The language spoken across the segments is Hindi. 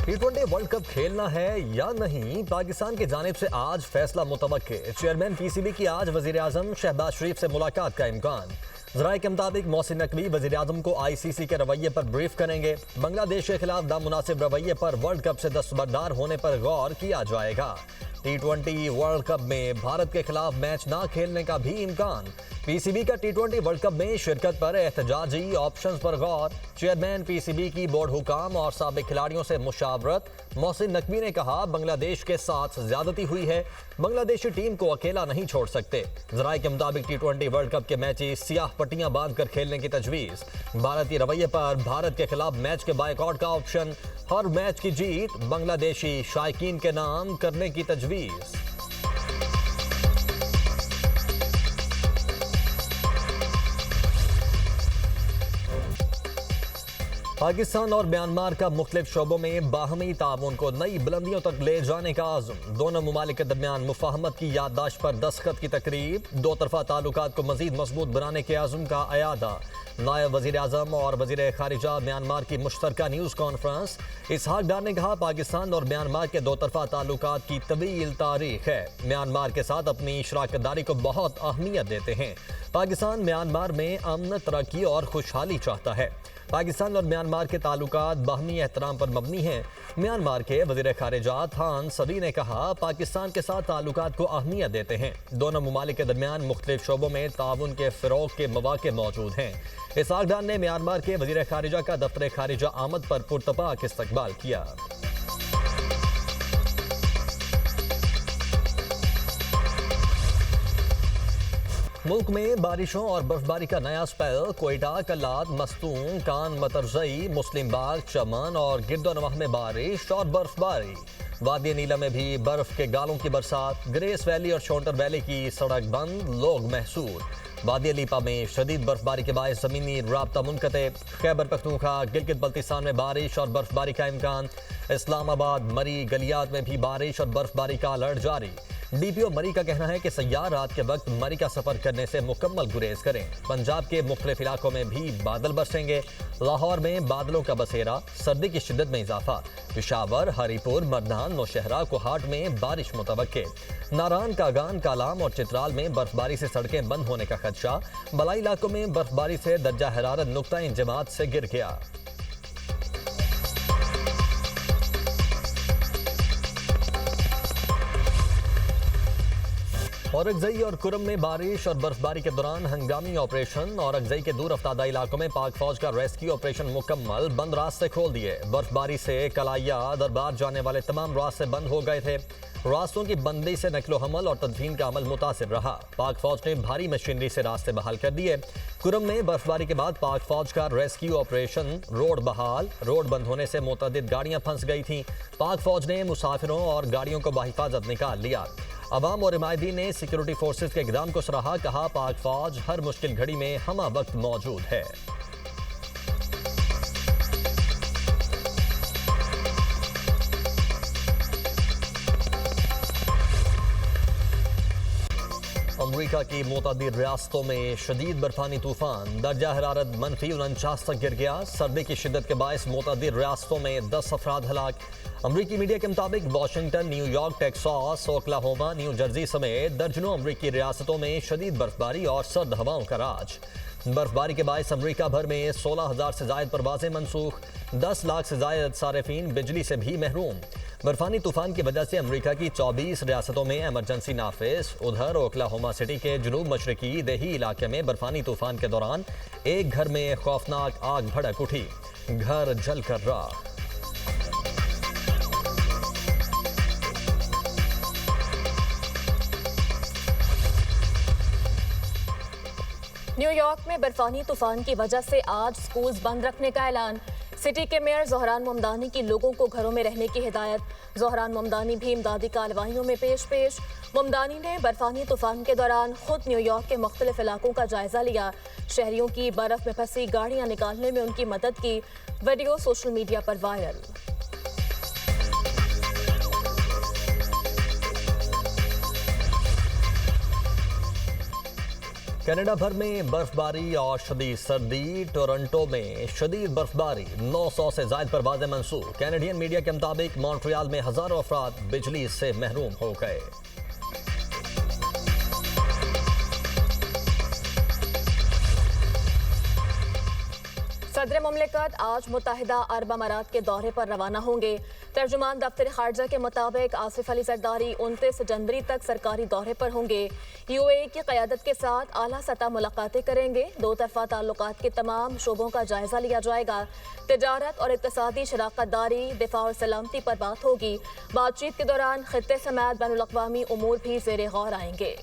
T20 वर्ल्ड कप खेलना है या नहीं, पाकिस्तान की जानिब से आज फैसला मुतवक्के। चेयरमैन पीसीबी की आज वजीर आजम शहबाज शरीफ से मुलाकात का इम्कान। ज़राए के मुताबिक मोहसिन नकवी वजीर आजम को ICC के रवैये पर ब्रीफ करेंगे। बांग्लादेश के खिलाफ नामुनासिब रवैये पर वर्ल्ड कप से दस्तबरदार होने पर गौर किया जाएगा। T20 वर्ल्ड कप में भारत के खिलाफ मैच ना खेलने का भी इम्कान। पीसीबी का T20 वर्ल्ड कप में शिरकत पर एहतजाजी ऑप्शंस पर गौर। चेयरमैन पीसीबी की बोर्ड हुकाम और साबिक खिलाड़ियों से मुशावरत। मोहसिन नकवी ने कहा, बांग्लादेश के साथ ज्यादती हुई है, बांग्लादेशी टीम को अकेला नहीं छोड़ सकते। ज़राए के मुताबिक T20 वर्ल्ड कप के मैचेस सियाह पट्टियां बांधकर खेलने की तजवीज़। भारतीय रवैये पर भारत के खिलाफ मैच के बायकॉट का ऑप्शन। हर मैच की जीत बांग्लादेशी शायकीन के नाम करने की तजवीज़। पाकिस्तान और म्यांमार का मुख्तलिफ शोबों में बाहमी ताउन को नई बुलंदियों तक ले जाने का आज़म। दोनों ममालिक के दरमियान मुफाहमत की याददाश्त पर दस्तखत की तकरीब। दो तरफा ताल्लुकात को मजीद मजबूत बनाने के आज़म का अयादा। नायब वजीर आजम और वजीर खारिजा म्यांमार की मुश्तरका न्यूज़ कॉन्फ्रेंस। इसहाक डार ने कहा, पाकिस्तान और म्यांमार के दो तरफा ताल्लुकात की तवील तारीख है। म्यांमार के साथ अपनी शराकतदारी को बहुत अहमियत देते हैं। पाकिस्तान म्यांमार में अमन, तरक्की और खुशहाली चाहता है। पाकिस्तान और म्यांमार के ताल्लुकात बाहमी एहतराम पर मबनी हैं। म्यांमार के वज़ीर ख़ारिजा थान सदी ने कहा, पाकिस्तान के साथ ताल्लुकात को अहमियत देते हैं। दोनों ममालिक के दरमियान मुख्तलिफ शोबों में ताउन के फ़रोग़ के मौक़े मौजूद हैं। इसहाक डार ने म्यांमार के वज़ीर ख़ारिजा का दफ्तर ख़ारिजा आमद पर पुरतपाक इस्तकबाल किया। मुल्क में बारिशों और बर्फबारी का नया स्पेल। कोयटा, कल्लात, मस्तूम, कान, मतरजई, मुस्लिम बाग, चमन और गिरदोनवाह में बारिश और बर्फबारी। वादी नीला में भी बर्फ के गालों की बरसात। ग्रेस वैली और शोंटर वैली की सड़क बंद, लोग महसूर। वादी लीपा में शदीद बर्फबारी के बायस ज़मीनी राब्ता मुनक़ते। खैबर पख्तूनख्वा, गिलगित बल्तिस्तान में बारिश और बर्फबारी का इम्कान। इस्लामाबाद, मरी, गलियात में भी बारिश और बर्फबारी का अलर्ट जारी। DPO मरी का कहना है कि सयार रात के वक्त मरी का सफर करने से मुकम्मल गुरेज करें। पंजाब के मुख्तलिफ इलाकों में भी बादल बरसेंगे। लाहौर में बादलों का बसेरा, सर्दी की शिद्दत में इजाफा। पेशावर, हरीपुर, मरनान, नौशहरा, कोहाट में बारिश मुतवक्के। नारान, कागान, कालाम और चित्राल में बर्फबारी से सड़कें बंद होने का खदशा। बलाई इलाकों में बर्फबारी से दर्जा हरारत नुक्ता इंजमात से गिर गया। औरंगज़ई और कुरम में बारिश और बर्फबारी के दौरान हंगामी ऑपरेशन। औरंगज़ई के दूर अफ्तादा इलाकों में पाक फौज का रेस्क्यू ऑपरेशन मुकम्मल। बंद रास्ते खोल दिए। बर्फबारी से कलाइया, दरबार जाने वाले तमाम रास्ते बंद हो गए थे। रास्तों की बंदी से नकलो हमल और तदफीन का अमल मुतासिर रहा। पाक फौज ने भारी मशीनरी से रास्ते बहाल कर दिए। कुरम में बर्फबारी के बाद पाक फौज का रेस्क्यू ऑपरेशन। रोड बहाल। रोड बंद होने से मुतअद्दिद गाड़ियां फंस गई थीं। पाक फौज ने मुसाफिरों और गाड़ियों को बाहिफाजत निकाल लिया। अवाम और इमायदीन ने सिक्योरिटी फोर्सेज के इक़दाम को सराहा। कहा, पाक फौज हर मुश्किल घड़ी में हमा वक्त मौजूद है। अमरीका की मुतअद्दिद रियासतों में शदीद बर्फानी तूफान। दर्जा हरारत -49 तक गिर गया। सर्दी की शिद्दत के बायस मुतअद्दिद रियासतों में 10 अफराद हलाक। अमरीकी मीडिया के मुताबिक Washington, New York, Texas, Oklahoma, new Jersey समेत दर्जनों अमरीकी रियासतों में शदीद बर्फबारी और सर्द हवाओं का राज। बर्फबारी के बायस अमरीका भर में 16,000 से जायद परवाजें मनसूख। 10 लाख से जायद सारिफीन बिजली से भी महरूम। बर्फानी तूफान की वजह से अमरीका की 24 रियासतों में एमरजेंसी नाफिज। उधर ओक्लाहोमा सिटी के जुनूब मशरकी देही इलाके में बर्फानी तूफान के दौरान एक घर में खौफनाक आग भड़क उठी। घर जलकर राख। न्यूयॉर्क में बर्फानी तूफान की वजह से आज स्कूल्स बंद रखने का ऐलान। सिटी के मेयर ज़ोहरान ममदानी की लोगों को घरों में रहने की हिदायत। ज़ोहरान ममदानी भी इमदादी कार्रवाइयों में पेश। ममदानी ने बर्फानी तूफान के दौरान खुद न्यूयॉर्क के मुख्तलिफ इलाकों का जायजा लिया। शहरियों की बर्फ में फंसी गाड़ियां निकालने में उनकी मदद की। वीडियो सोशल मीडिया पर वायरल। कनाडा भर में बर्फबारी और शदीद सर्दी। टोरंटो में शदीद बर्फबारी, 900 से ज्यादा परवाजें मंसूख। कैनेडियन मीडिया के मुताबिक मॉन्ट्रियल में हजारों अफराद बिजली से महरूम हो गए। सदर मुमलिकत आज मुत्तहिदा अरब अमारात के दौरे पर रवाना होंगे। तर्जुमान दफ्तर खारजा के मुताबिक आसिफ अली जरदारी 29 जनवरी तक सरकारी दौरे पर होंगे। यूएई की क़यादत के साथ आला सतह मुलाकातें करेंगे। दो तरफा ताल्लुकात के तमाम शोबों का जायजा लिया जाएगा। तिजारत और इक़्तिसादी शराकत दारी, दिफा और सलामती पर बात होगी। बातचीत के दौरान खित्ते समेत बैनुल अक़वामी उमूर भी ज़ेरे गौर आएंगे।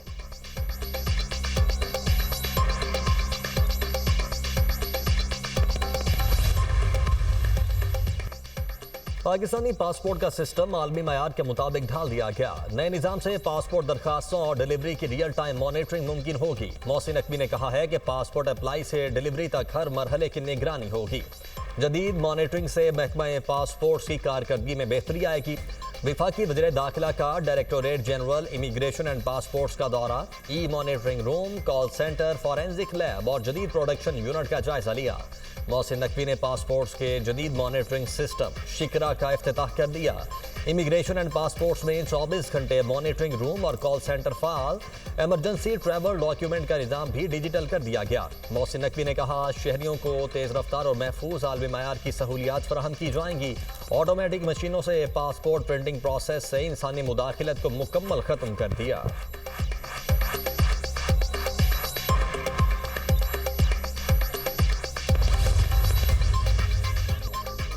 पाकिस्तानी पासपोर्ट का सिस्टम आलमी मयार के मुताबिक ढाल दिया गया। नए निज़ाम से पासपोर्ट दरखास्तों और डिलीवरी की रियल टाइम मॉनिटरिंग मुमकिन होगी। मोहसिन नकवी ने कहा है कि पासपोर्ट अप्लाई से डिलीवरी तक हर मरहले की निगरानी होगी। जदीद मॉनिटरिंग से महकमा पासपोर्ट की कारकर्दगी में बेहतरी आएगी। विफाकी वज़ीर दाखिला का directorate general immigration and passports का दौरा, E monitoring room, call centre, forensic lab और जदीद प्रोडक्शन यूनिट का जायजा लिया। मोहसिन नकवी ने पासपोर्ट्स के जदीद मॉनिटरिंग सिस्टम शिकरा का इफ्तिताह कर दिया। इमिग्रेशन एंड पासपोर्ट्स में 24 घंटे मॉनिटरिंग रूम और कॉल सेंटर फाल। एमरजेंसी ट्रैवल डॉक्यूमेंट का निज़ाम भी डिजिटल कर दिया गया। मोहसिन नकवी ने कहा, शहरियों को तेज़ रफ्तार और महफूज आलमी मयार की सहूलियात फराहम की जाएंगी। ऑटोमेटिक मशीनों से पासपोर्ट प्रिंटिंग प्रोसेस से इंसानी मुदाखलत को मुकम्मल ख़त्म कर दिया।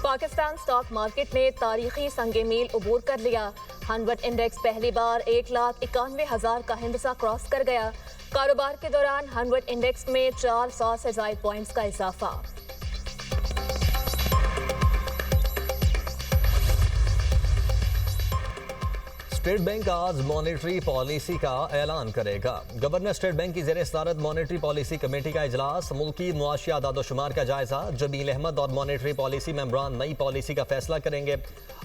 पाकिस्तान स्टॉक मार्केट ने तारीखी संगे मील उबूर कर लिया। हनवट इंडेक्स पहली बार 1,91,000 का हिंदसा क्रॉस कर गया। कारोबार के दौरान हनवट इंडेक्स में 400 से ज़ायद पॉइंट्स का इजाफा। स्टेट बैंक आज मॉनेटरी पॉलिसी का ऐलान करेगा। गवर्नर स्टेट बैंक की ज़ेरे सदारत मॉनेटरी पॉलिसी कमेटी का इजलास, मुल्की मुआशी आदादोशुमार का जायजा। जमील अहमद और मॉनेटरी पॉलिसी मेंबरान नई पॉलिसी का फैसला करेंगे।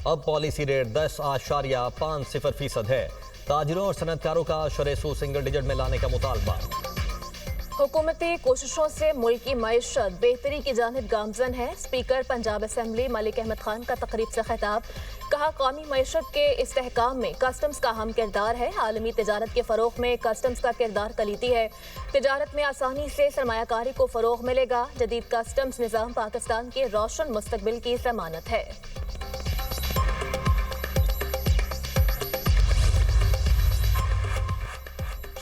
अब पॉलिसी रेट 10.50% है। ताजिरों और सनतकारों का शरेसू सिंगल डिजिट में लाने का मुतालबा। हुकूमती कोशिशों से मुल्क की मईशत बेहतरी की जानिब गामजन है। स्पीकर पंजाब असम्बली मलिक अहमद खान का तकरीब से खिताब, कहा, कौमी मईशत के इस्तेहकाम में कस्टम्स का अहम किरदार है। आलमी तजारत के फ़रोग में कस्टम्स का किरदार कलीदी है। तजारत में आसानी से सरमायाकारी को फ़रोग मिलेगा। जदीद कस्टम्स निज़ाम पाकिस्तान के रोशन मुस्तकबिल की ज़मानत है।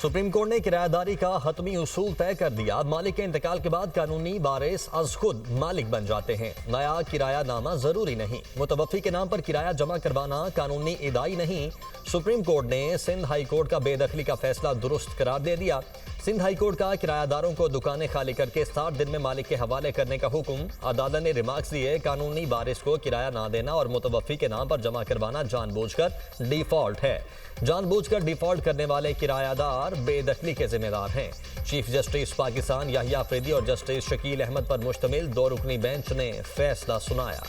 सुप्रीम कोर्ट ने किरायादारी का हतमी उसूल तय कर दिया। मालिक के इंतकाल के बाद कानूनी वारिस अज खुद मालिक बन जाते हैं। नया किरायानामा जरूरी नहीं। मुतवफ़ी के नाम पर किराया जमा करवाना कानूनी इदाई नहीं। सुप्रीम कोर्ट ने सिंध हाई कोर्ट का बेदखली का फैसला दुरुस्त करार दे दिया। सिंध हाई कोर्ट का किरायादारों को दुकानें खाली करके 60 दिन में मालिक के हवाले करने का हुक्म। अदालत ने रिमार्क्स दिए, कानूनी वारिस को किराया ना देना और मुतवफ़ी के नाम पर जमा करवाना जानबूझकर डिफॉल्ट है। जानबूझकर डिफॉल्ट करने वाले किरायादार बेदखली के जिम्मेदार हैं। चीफ जस्टिस पाकिस्तान याहिया अफरीदी और जस्टिस शकील अहमद पर मुश्तमिल 2 रुकनी बेंच ने फैसला सुनाया।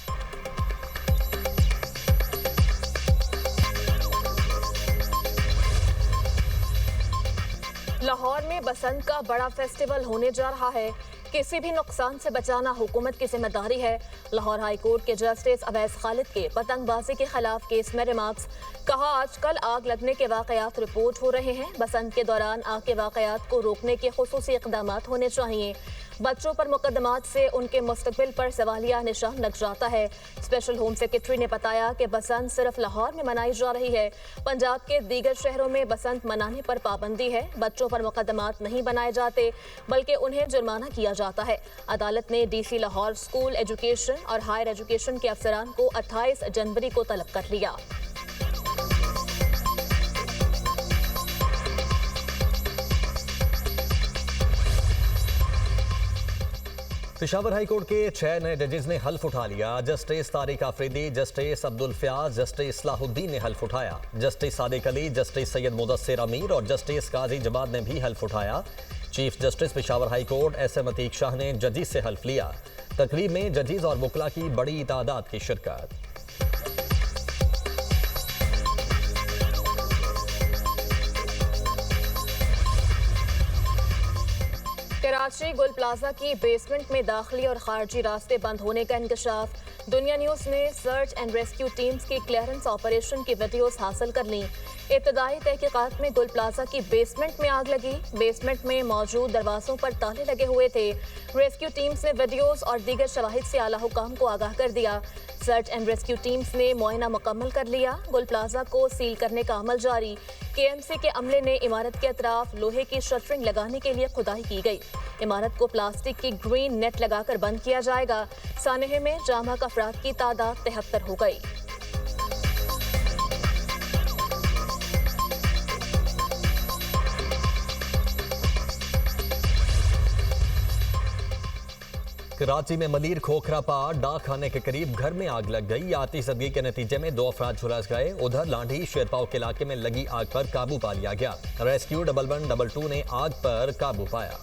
लाहौर में बसंत का बड़ा फेस्टिवल होने जा रहा है। किसी भी नुकसान से बचाना हुकूमत की जिम्मेदारी है। लाहौर हाई कोर्ट के जस्टिस अवैस खालिद के पतंगबाजी के खिलाफ केस में रिमार्क्स, कहा, आजकल आग लगने के वाकयात रिपोर्ट हो रहे हैं। बसंत के दौरान आग के वाकयात को रोकने के खुसूसी इक़दामात होने चाहिए। बच्चों पर मुकदमात से उनके मुस्तकबिल पर सवालिया निशान लग जाता है। स्पेशल होम सेक्रेटरी ने बताया कि बसंत सिर्फ लाहौर में मनाई जा रही है। पंजाब के दीगर शहरों में बसंत मनाने पर पाबंदी है। बच्चों पर मुकदमात नहीं बनाए जाते बल्कि उन्हें जुर्माना किया जाता है। अदालत ने DC लाहौर स्कूल एजुकेशन और हायर एजुकेशन के अफसरान को 28 जनवरी को तलब कर लिया। पेशावर हाई कोर्ट के 6 नए जजेस ने हल्फ उठा लिया। Justice Tariq Afridi, justice Abdul Fayyaz, justice Salahuddin ने हल्फ उठाया। जस्टिस सादिक अली, जस्टिस सैयद मुदस्सिर अमीर और जस्टिस काजी जवाद ने भी हल्फ उठाया। Chief justice Peshawar high court SM Ateeq Shah ने जजेस से हल्फ लिया। तकरीब में जजेस और वकला की बड़ी तादाद की शिरकत। कराची गुल प्लाजा की बेसमेंट में दाखिली और खारजी रास्ते बंद होने का इंकशाफ। दुनिया न्यूज़ ने सर्च एंड रेस्क्यू टीम्स की क्लियरेंस ऑपरेशन की वीडियोस हासिल कर ली। इब्तदाई तहकीकात में गुल प्लाजा की बेसमेंट में आग लगी। बेसमेंट में मौजूद दरवाजों पर ताले लगे हुए थे। रेस्क्यू टीम्स ने वीडियोस और दीगर शवाहिद से आला हुकाम को आगाह कर दिया। सर्च एंड रेस्क्यू टीम्स ने मुआयना मुकम्मल कर लिया। गुल प्लाजा को सील करने का अमल जारी। KMC के अमले ने इमारत के अतराफ लोहे की शटरिंग लगाने के लिए खुदाई की गई। इमारत को प्लास्टिक की ग्रीन नेट लगाकर बंद किया जाएगा। सानहे में जामा अफराद की तादाद 73 हो गई। कराची में मलीर खोखरापा डाक खाने के करीब घर में आग लग गई। आतिशबाजी के नतीजे में 2 अफराद झुलस गए। उधर लांढी शेरपाव के इलाके में लगी आग पर काबू पा लिया गया। रेस्क्यू 112 ने आग पर काबू पाया।